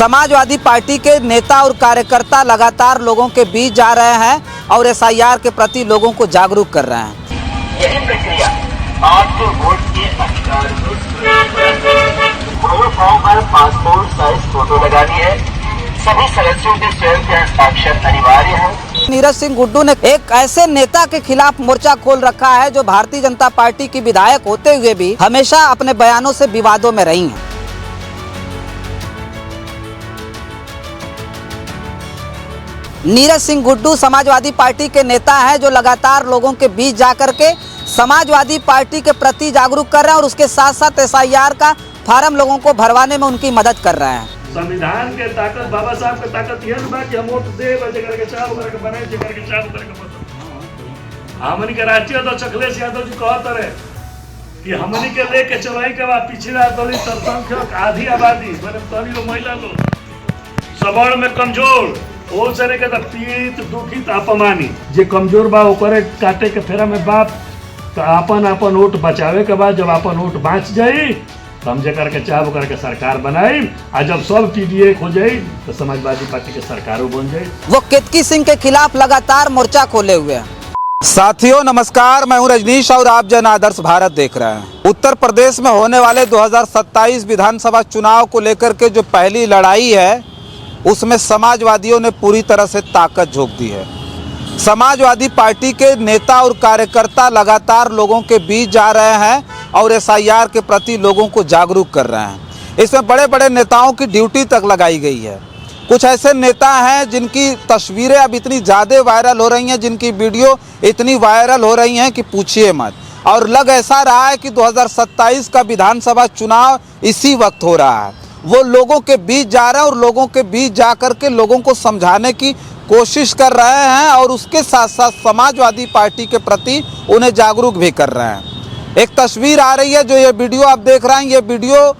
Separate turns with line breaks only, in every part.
Samajwadi party के नेता और कार्यकर्ता लगातार लोगों के बीच जा रहे हैं और एसआईआर के प्रति लोगों को जागरूक कर रहे हैं।
यही प्रक्रिया आपके वोट के अधिकार फॉर्म पर पासपोर्ट साइज फोटो लगानी है। सभी सदस्यों के स्वयं के हस्ताक्षर अनिवार्य है।
नीरज सिंह गुड्डू ने एक ऐसे नेता के खिलाफ मोर्चा खोल रखा है जो भारतीय जनता पार्टी की विधायक होते हुए भी हमेशा अपने बयानों से विवादों में रही हैं। नीरज सिंह गुड्डू समाजवादी पार्टी के नेता हैं जो लगातार लोगों के बीच जाकर के समाजवादी पार्टी के प्रति जागरूक कर रहे हैं और उसके साथ साथ एसआईआर का फार्म लोगों को भरवाने में उनकी मदद कर रहे हैं।
संविधान के ताकत, बाबा साहब के ताकत यह बा कि हम वोट दे जगह के चाव करके बने जगह के चाव करके बने। हमनी के राष्ट्रीय अध्यक्ष अखिलेश यादव जी कहत रहे कि हमनी के लेके चलाई के बाद पिछड़ा दलित अल्पसंख्यक आधी आबादी मैंने तनी लोग महिला लोग सबड़ में कमजोर ओ सरे के पीड़ित दुखित अपमानी जे कमजोर बा ओकरे काटे के फेरा में बाप तो अपन वोट बचावे के बाद जब अपन वोट बाँच जाई हम जे करके चाह करके सरकार बनाई और जब सब टीडीए हो जाई तो समाजवादी पार्टी के सरकारों बन जाई।
वो केतकी सिंह के खिलाफ लगातार मोर्चा खोले हुए हैं। साथियों नमस्कार, मैं हूं रजनीश और आप जन आदर्श भारत देख रहे हैं। उत्तर प्रदेश में होने वाले 2027 विधानसभा चुनाव को लेकर के जो पहली लड़ाई है उसमें समाजवादियों ने पूरी तरह से ताकत झोंक दी है। समाजवादी पार्टी के नेता और कार्यकर्ता लगातार लोगों के बीच जा रहे हैं और एसआईआर के प्रति लोगों को जागरूक कर रहे हैं। इसमें बड़े बड़े नेताओं की ड्यूटी तक लगाई गई है। कुछ ऐसे नेता हैं जिनकी तस्वीरें अब इतनी ज़्यादा वायरल हो रही हैं, जिनकी वीडियो इतनी वायरल हो रही हैं कि पूछिए मत। और लग ऐसा रहा है कि 2027 का विधानसभा चुनाव इसी वक्त हो रहा है। वो लोगों के बीच जा रहे हैं और लोगों के बीच जा कर के लोगों को समझाने की कोशिश कर रहे हैं और उसके साथ साथ समाजवादी पार्टी के प्रति उन्हें जागरूक भी कर रहे हैं। एक तस्वीर आ रही है, जो ये वीडियो आप देख रहे हैं, ये वीडियो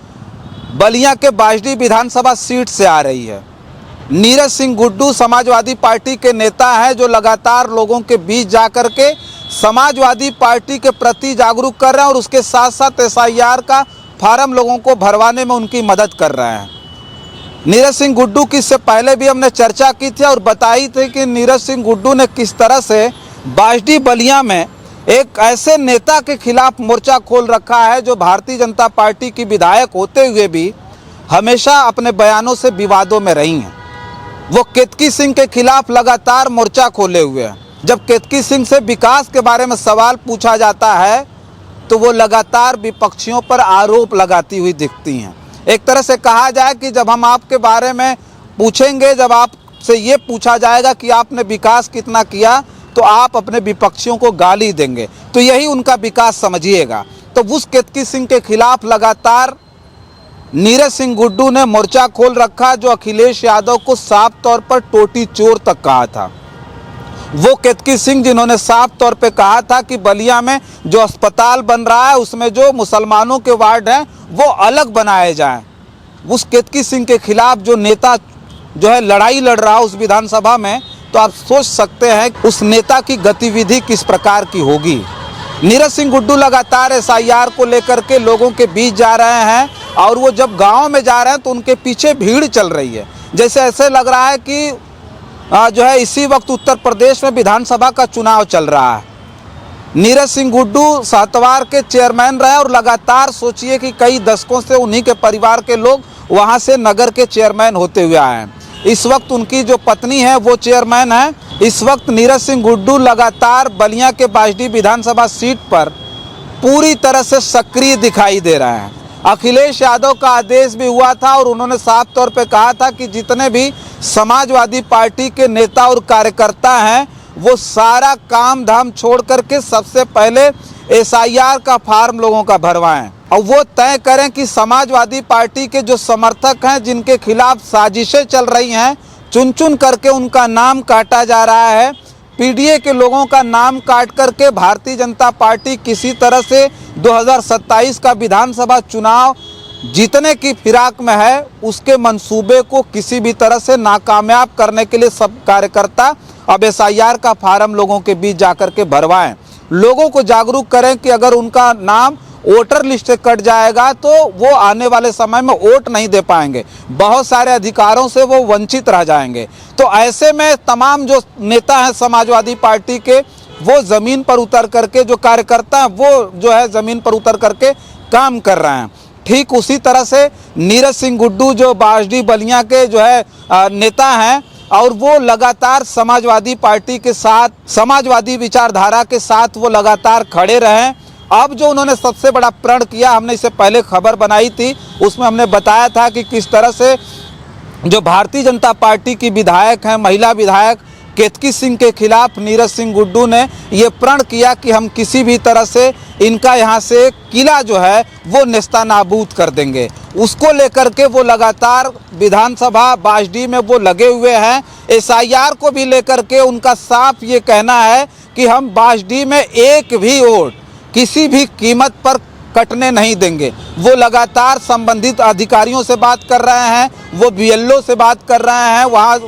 बलिया के बाजडी विधानसभा सीट से आ रही है। नीरज सिंह गुड्डू समाजवादी पार्टी के नेता हैं जो लगातार लोगों के बीच जा कर के समाजवादी पार्टी के प्रति जागरूक कर रहे हैं और उसके साथ साथ एसआईआर का फार्म लोगों को भरवाने में उनकी मदद कर रहे हैं। नीरज सिंह गुड्डू की इससे पहले भी हमने चर्चा की थी और बताई थी कि नीरज सिंह गुड्डू ने किस तरह से बाजडी बलिया में एक ऐसे नेता के खिलाफ मोर्चा खोल रखा है जो भारतीय जनता पार्टी की विधायक होते हुए भी हमेशा अपने बयानों से विवादों में रही हैं। वो केतकी सिंह के खिलाफ लगातार मोर्चा खोले हुए हैं। जब केतकी सिंह से विकास के बारे में सवाल पूछा जाता है तो वो लगातार विपक्षियों पर आरोप लगाती हुई दिखती हैं। एक तरह से कहा जाए कि जब हम आपके बारे में पूछेंगे, जब आपसे ये पूछा जाएगा कि आपने विकास कितना किया, तो आप अपने विपक्षियों को गाली देंगे, तो यही उनका विकास समझिएगा। तो उस केतकी सिंह के खिलाफ लगातार नीरज सिंह गुड्डू ने मोर्चा खोल रखा, जो अखिलेश यादव को साफ तौर पर टोटी चोर तक कहा था। वो केतकी सिंह जिन्होंने साफ तौर पे कहा था कि बलिया में जो अस्पताल बन रहा है उसमें जो मुसलमानों के वार्ड हैं वो अलग बनाए जाएं। उस केतकी सिंह के खिलाफ जो नेता जो है लड़ाई लड़ रहा है उस विधानसभा में, तो आप सोच सकते हैं उस नेता की गतिविधि किस प्रकार की होगी। नीरज सिंह गुड्डू लगातार एसआईआर को लेकर के लोगों के बीच जा रहे हैं और वो जब गाँव में जा रहे हैं तो उनके पीछे भीड़ चल रही है। जैसे ऐसे लग रहा है कि जो है इसी वक्त उत्तर प्रदेश में विधानसभा का चुनाव चल रहा है। नीरज सिंह गुड्डू सातवार के चेयरमैन रहे और लगातार सोचिए कि कई दशकों से उन्हीं के परिवार के लोग वहां से नगर के चेयरमैन होते हुए आए हैं। इस वक्त उनकी जो पत्नी है वो चेयरमैन है। इस वक्त नीरज सिंह गुड्डू लगातार बलिया के बाजडी विधानसभा सीट पर पूरी तरह से सक्रिय दिखाई दे रहे हैं। अखिलेश यादव का आदेश भी हुआ था और उन्होंने साफ तौर पे कहा था कि जितने भी समाजवादी पार्टी के नेता और कार्यकर्ता हैं वो सारा काम धाम छोड़ करके सबसे पहले एसआईआर का फार्म लोगों का भरवाएं और वो तय करें कि समाजवादी पार्टी के जो समर्थक हैं जिनके खिलाफ साजिशें चल रही हैं, चुन चुन करके उनका नाम काटा जा रहा है। पीडीए के लोगों का नाम काट करके भारतीय जनता पार्टी किसी तरह से 2027 का विधानसभा चुनाव जीतने की फिराक में है, उसके मंसूबे को किसी भी तरह से नाकामयाब करने के लिए सब कार्यकर्ता अब एसआईआर का फार्म लोगों के बीच जाकर के भरवाएं, लोगों को जागरूक करें कि अगर उनका नाम वोटर लिस्ट से कट जाएगा तो वो आने वाले समय में वोट नहीं दे पाएंगे, बहुत सारे अधिकारों से वो वंचित रह जाएंगे। तो ऐसे में तमाम जो नेता हैं समाजवादी पार्टी के, वो ज़मीन पर उतर करके, जो कार्यकर्ता हैं वो जो है ज़मीन पर उतर करके काम कर रहे हैं। ठीक उसी तरह से नीरज सिंह गुड्डू जो बासडी बलिया के जो है नेता हैं, और वो लगातार समाजवादी पार्टी के साथ, समाजवादी विचारधारा के साथ वो लगातार खड़े रहे। अब जो उन्होंने सबसे बड़ा प्रण किया, हमने इससे पहले खबर बनाई थी, उसमें हमने बताया था कि किस तरह से जो भारतीय जनता पार्टी की विधायक हैं, महिला विधायक केतकी सिंह के खिलाफ नीरज सिंह गुड्डू ने ये प्रण किया कि हम किसी भी तरह से इनका यहाँ से किला जो है वो नेस्तानाबूद कर देंगे। उसको लेकर के वो लगातार विधानसभा बासडी में वो लगे हुए हैं। SIR को भी लेकर के उनका साफ ये कहना है कि हम बासडी में एक भी वोट किसी भी कीमत पर कटने नहीं देंगे। वो लगातार संबंधित अधिकारियों से बात कर रहे हैं, वो BLO से बात कर रहे हैं, वहाँ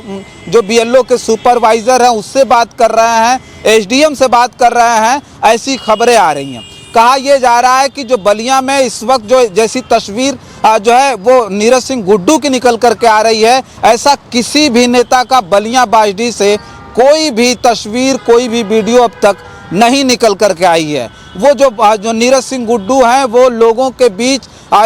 जो BLO के सुपरवाइज़र हैं उससे बात कर रहे हैं, SDM से बात कर रहे हैं। ऐसी खबरें आ रही हैं। कहा यह जा रहा है कि जो बलिया में इस वक्त जो जैसी तस्वीर जो है वो नीरज सिंह गुड्डू की निकल करके आ रही है, ऐसा किसी भी नेता का बलिया बासडी से कोई भी तस्वीर, कोई भी वीडियो अब तक नहीं निकल करके आई है। वो जो नीरज सिंह गुड्डू हैं वो लोगों के बीच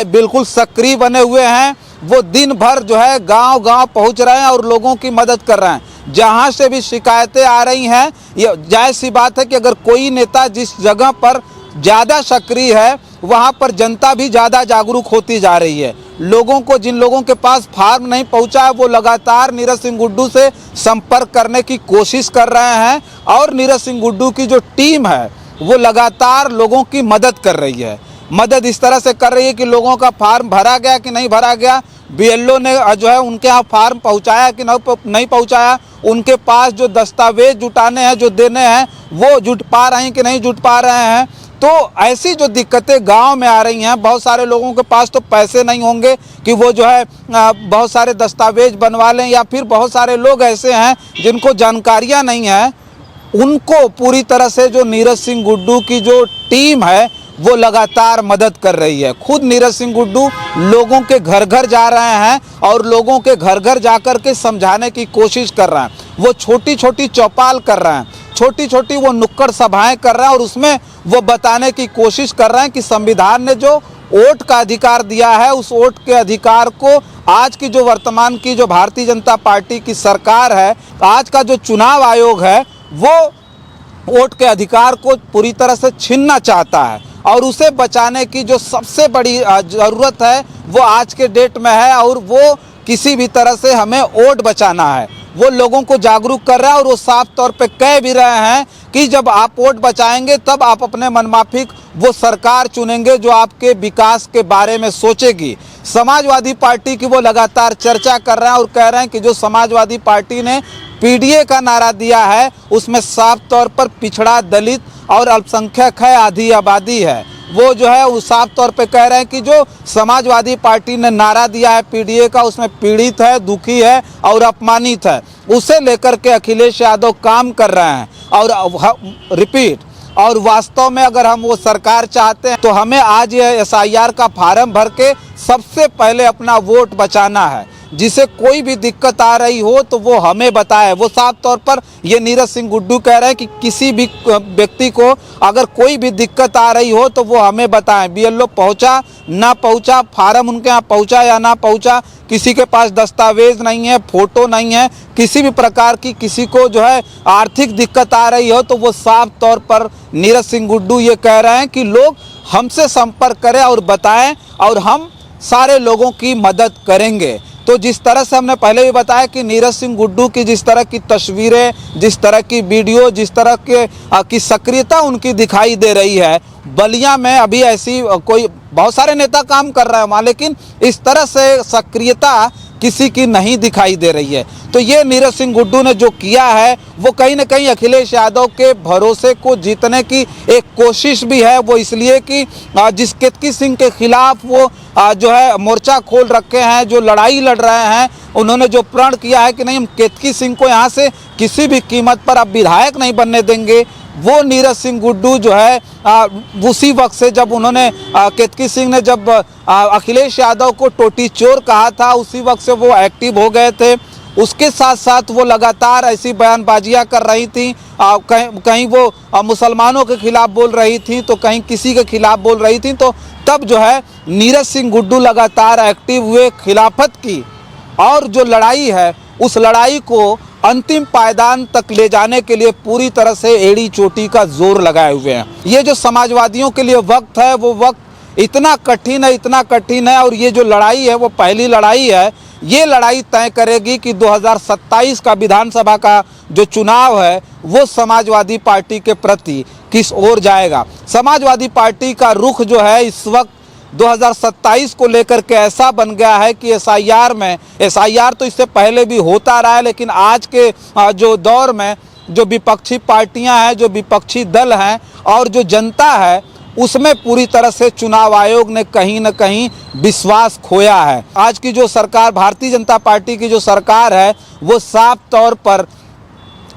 बिल्कुल सक्रिय बने हुए हैं। वो दिन भर जो है गांव-गांव पहुंच रहे हैं और लोगों की मदद कर रहे हैं। जहां से भी शिकायतें आ रही हैं, ये जायज़ सी बात है कि अगर कोई नेता जिस जगह पर ज़्यादा सक्रिय है वहां पर जनता भी ज़्यादा जागरूक होती जा रही है। लोगों को, जिन लोगों के पास फार्म नहीं पहुंचा है, वो लगातार नीरज सिंह गुड्डू से संपर्क करने की कोशिश कर रहे हैं और नीरज सिंह गुड्डू की जो टीम है वो लगातार लोगों की मदद कर रही है। मदद इस तरह से कर रही है कि लोगों का फार्म भरा गया कि नहीं भरा गया, BLO ने जो है उनके यहाँ फार्म पहुँचाया कि नहीं पहुँचाया, उनके पास जो दस्तावेज जुटाने हैं, जो देने हैं, वो जुट पा रहे हैं कि नहीं जुट पा रहे हैं। तो ऐसी जो दिक्कतें गांव में आ रही हैं, बहुत सारे लोगों के पास तो पैसे नहीं होंगे कि वो जो है बहुत सारे दस्तावेज बनवा लें, या फिर बहुत सारे लोग ऐसे हैं जिनको जानकारियां नहीं है। उनको पूरी तरह से जो नीरज सिंह गुड्डू की जो टीम है वो लगातार मदद कर रही है। खुद नीरज सिंह गुड्डू लोगों के घर घर जा रहे हैं और लोगों के घर घर जाकर के समझाने की कोशिश कर रहे हैं। वो छोटी छोटी चौपाल कर रहे हैं, छोटी छोटी वो नुक्कड़ सभाएं कर रहे हैं और उसमें वो बताने की कोशिश कर रहे हैं कि संविधान ने जो वोट का अधिकार दिया है, उस वोट के अधिकार को आज की जो वर्तमान की जो भारतीय जनता पार्टी की सरकार है, आज का जो चुनाव आयोग है, वो वोट के अधिकार को पूरी तरह से छीनना चाहता है। और उसे बचाने की जो सबसे बड़ी ज़रूरत है वो आज के डेट में है, और वो किसी भी तरह से हमें वोट बचाना है। वो लोगों को जागरूक कर रहा है और वो साफ तौर पे कह भी रहे हैं कि जब आप वोट बचाएंगे तब आप अपने मनमाफिक वो सरकार चुनेंगे जो आपके विकास के बारे में सोचेगी। समाजवादी पार्टी की वो लगातार चर्चा कर रहे हैं और कह रहे हैं कि जो समाजवादी पार्टी ने PDA का नारा दिया है उसमें साफ तौर पर पिछड़ा, दलित और अल्पसंख्यक है, आधी आबादी है। वो जो है वो साफ तौर पे कह रहे हैं कि जो समाजवादी पार्टी ने नारा दिया है PDA का, उसमें पीड़ित है, दुखी है और अपमानित है। उसे लेकर के अखिलेश यादव काम कर रहे हैं। और रिपीट, और वास्तव में अगर हम वो सरकार चाहते हैं तो हमें आज ये SIR का फार्म भर के सबसे पहले अपना वोट बचाना है। जिसे कोई भी दिक्कत आ रही हो तो वो हमें बताए। वो साफ तौर पर ये नीरज सिंह गुड्डू कह रहे हैं कि किसी भी व्यक्ति को अगर कोई भी दिक्कत आ रही हो तो वो हमें बताएं। BLO पहुंचा ना पहुंचा, फार्म उनके यहाँ पहुंचा या ना पहुंचा, किसी के पास दस्तावेज नहीं है, फोटो नहीं है, किसी भी प्रकार की किसी को जो है आर्थिक दिक्कत आ रही हो, तो वो साफ तौर पर नीरज सिंह गुड्डू ये कह रहे हैं कि लोग हमसे संपर्क करें और बताएं और हम सारे लोगों की मदद करेंगे। तो जिस तरह से हमने पहले भी बताया कि नीरज सिंह गुड्डू की जिस तरह की तस्वीरें, जिस तरह की वीडियो, जिस तरह के की सक्रियता उनकी दिखाई दे रही है, बलिया में अभी ऐसी कोई, बहुत सारे नेता काम कर रहे हैं वहाँ, लेकिन इस तरह से सक्रियता किसी की नहीं दिखाई दे रही है। तो ये नीरज सिंह गुड्डू ने जो किया है वो कहीं ना कहीं अखिलेश यादव के भरोसे को जीतने की एक कोशिश भी है। वो इसलिए कि जिस केतकी सिंह के खिलाफ वो जो है मोर्चा खोल रखे हैं, जो लड़ाई लड़ रहे हैं, उन्होंने जो प्रण किया है कि नहीं हम केतकी सिंह को यहाँ से किसी भी कीमत पर अब विधायक नहीं बनने देंगे, वो नीरज सिंह गुड्डू जो है उसी वक्त से जब उन्होंने केतकी सिंह ने जब अखिलेश यादव को टोटी चोर कहा था, उसी वक्त से वो एक्टिव हो गए थे। उसके साथ साथ वो लगातार ऐसी बयानबाजियां कर रही थी, कहीं वो मुसलमानों के खिलाफ बोल रही थी तो कहीं किसी के खिलाफ बोल रही थी। तो तब जो है नीरज सिंह गुड्डू लगातार एक्टिव हुए खिलाफत की, और जो लड़ाई है उस लड़ाई को अंतिम पायदान तक ले जाने के लिए पूरी तरह से एड़ी चोटी का जोर लगाए हुए हैं। ये जो समाजवादियों के लिए वक्त है वो वक्त इतना कठिन है और ये जो लड़ाई है वो पहली लड़ाई है। ये लड़ाई तय करेगी कि 2027 का विधानसभा का जो चुनाव है वो समाजवादी पार्टी के प्रति किस ओर जाएगा। समाजवादी पार्टी का रुख जो है इस वक्त 2027 को लेकर के ऐसा बन गया है कि एसआईआर तो इससे पहले भी होता रहा है, लेकिन आज के जो दौर में जो विपक्षी पार्टियां हैं, जो विपक्षी दल हैं और जो जनता है, उसमें पूरी तरह से चुनाव आयोग ने कहीं न कहीं विश्वास खोया है। आज की जो सरकार, भारतीय जनता पार्टी की जो सरकार है, वो साफ तौर पर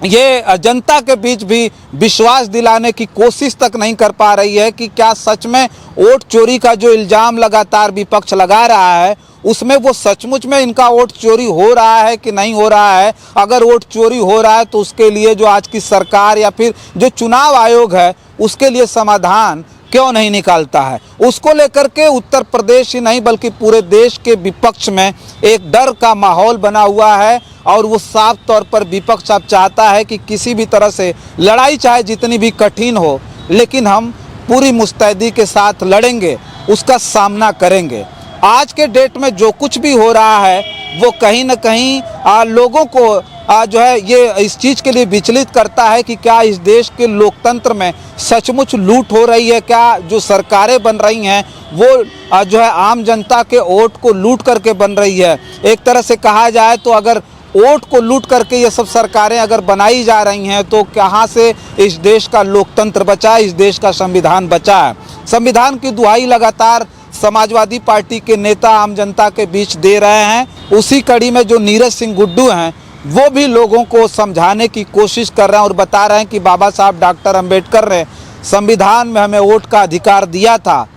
ये जनता के बीच भी विश्वास दिलाने की कोशिश तक नहीं कर पा रही है कि क्या सच में वोट चोरी का जो इल्ज़ाम लगातार विपक्ष लगा रहा है उसमें वो सचमुच में इनका वोट चोरी हो रहा है कि नहीं हो रहा है। अगर वोट चोरी हो रहा है तो उसके लिए जो आज की सरकार या फिर जो चुनाव आयोग है उसके लिए समाधान क्यों नहीं निकालता है। उसको लेकर के उत्तर प्रदेश ही नहीं बल्कि पूरे देश के विपक्ष में एक डर का माहौल बना हुआ है, और वो साफ तौर पर विपक्ष अब चाहता है कि किसी भी तरह से लड़ाई चाहे जितनी भी कठिन हो, लेकिन हम पूरी मुस्तैदी के साथ लड़ेंगे, उसका सामना करेंगे। आज के डेट में जो कुछ भी हो रहा है वो कहीं न कहीं लोगों को जो है ये इस चीज़ के लिए विचलित करता है कि क्या इस देश के लोकतंत्र में सचमुच लूट हो रही है, क्या जो सरकारें बन रही हैं वो जो है आम जनता के वोट को लूट करके बन रही है। एक तरह से कहा जाए तो अगर वोट को लूट करके ये सब सरकारें अगर बनाई जा रही हैं तो कहाँ से इस देश का लोकतंत्र बचा, इस देश का संविधान बचा है। संविधान की दुहाई लगातार समाजवादी पार्टी के नेता आम जनता के बीच दे रहे हैं। उसी कड़ी में जो नीरज सिंह गुड्डू हैं वो भी लोगों को समझाने की कोशिश कर रहे हैं और बता रहे हैं कि बाबा साहब डॉक्टर अंबेडकर ने संविधान में हमें वोट का अधिकार दिया था,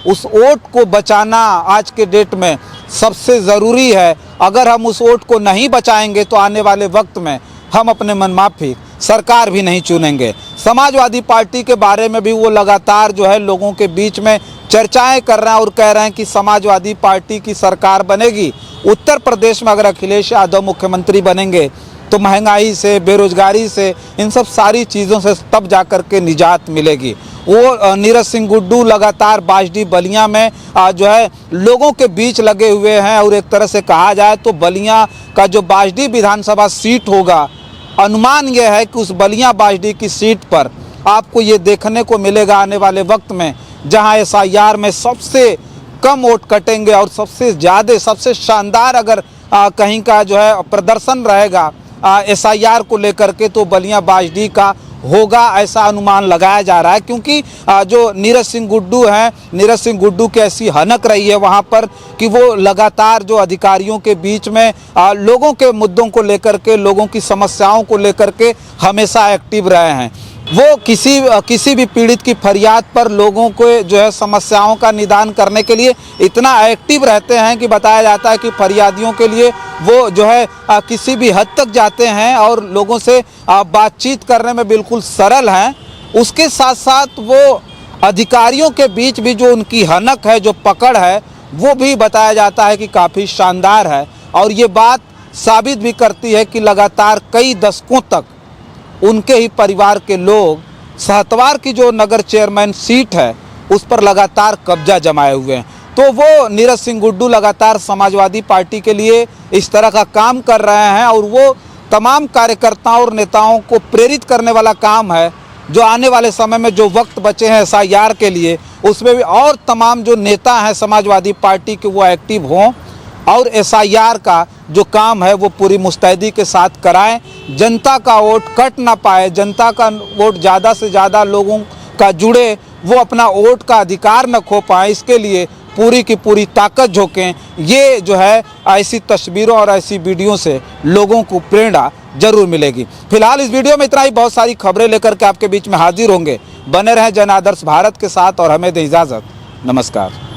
उस वोट को बचाना आज के डेट में सबसे ज़रूरी है। अगर हम उस वोट को नहीं बचाएंगे तो आने वाले वक्त में हम अपने मनमाफिक सरकार भी नहीं चुनेंगे। समाजवादी पार्टी के बारे में भी वो लगातार जो है लोगों के बीच में चर्चाएं कर रहे हैं और कह रहे हैं कि समाजवादी पार्टी की सरकार बनेगी, उत्तर प्रदेश में अगर अखिलेश यादव मुख्यमंत्री बनेंगे तो महंगाई से, बेरोजगारी से, इन सब सारी चीज़ों से तब जा कर के निजात मिलेगी। वो नीरज सिंह गुड्डू लगातार बाजडी बलिया में जो है लोगों के बीच लगे हुए हैं, और एक तरह से कहा जाए तो बलिया का जो बाजडी विधानसभा सीट होगा, अनुमान यह है कि उस बलिया बाजडी की सीट पर आपको ये देखने को मिलेगा आने वाले वक्त में, जहां एसआईआर में सबसे कम वोट कटेंगे और सबसे ज़्यादा, सबसे शानदार अगर कहीं का जो है प्रदर्शन रहेगा एसआईआर को लेकर के तो बलिया बाजडी का होगा, ऐसा अनुमान लगाया जा रहा है। क्योंकि जो नीरज सिंह गुड्डू हैं, नीरज सिंह गुड्डू की ऐसी हनक रही है वहाँ पर कि वो लगातार जो अधिकारियों के बीच में लोगों के मुद्दों को लेकर के, लोगों की समस्याओं को लेकर के हमेशा एक्टिव रहे हैं। वो किसी भी पीड़ित की फरियाद पर लोगों को जो है समस्याओं का निदान करने के लिए इतना एक्टिव रहते हैं कि बताया जाता है कि फरियादियों के लिए वो जो है किसी भी हद तक जाते हैं और लोगों से बातचीत करने में बिल्कुल सरल हैं। उसके साथ साथ वो अधिकारियों के बीच भी जो उनकी हनक है, जो पकड़ है, वो भी बताया जाता है कि काफ़ी शानदार है। और ये बात साबित भी करती है कि लगातार कई दशकों तक उनके ही परिवार के लोग सहतवार की जो नगर चेयरमैन सीट है उस पर लगातार कब्जा जमाए हुए हैं। तो वो नीरज सिंह गुड्डू लगातार समाजवादी पार्टी के लिए इस तरह का काम कर रहे हैं, और वो तमाम कार्यकर्ताओं और नेताओं को प्रेरित करने वाला काम है जो आने वाले समय में जो वक्त बचे हैं एसआईआर के लिए, उसमें भी और तमाम जो नेता हैं समाजवादी पार्टी के वो एक्टिव हों और एसआईआर का जो काम है वो पूरी मुस्तैदी के साथ कराएं। जनता का वोट कट ना पाए, जनता का वोट ज़्यादा से ज़्यादा लोगों का जुड़े, वो अपना वोट का अधिकार न खो पाए, इसके लिए पूरी की पूरी ताकत झोंकें। ये जो है ऐसी तस्वीरों और ऐसी वीडियो से लोगों को प्रेरणा जरूर मिलेगी। फिलहाल इस वीडियो में इतना ही। बहुत सारी खबरें लेकर के आपके बीच में हाजिर होंगे। बने रहें जन आदर्श भारत के साथ और हमें दें इजाज़त। नमस्कार।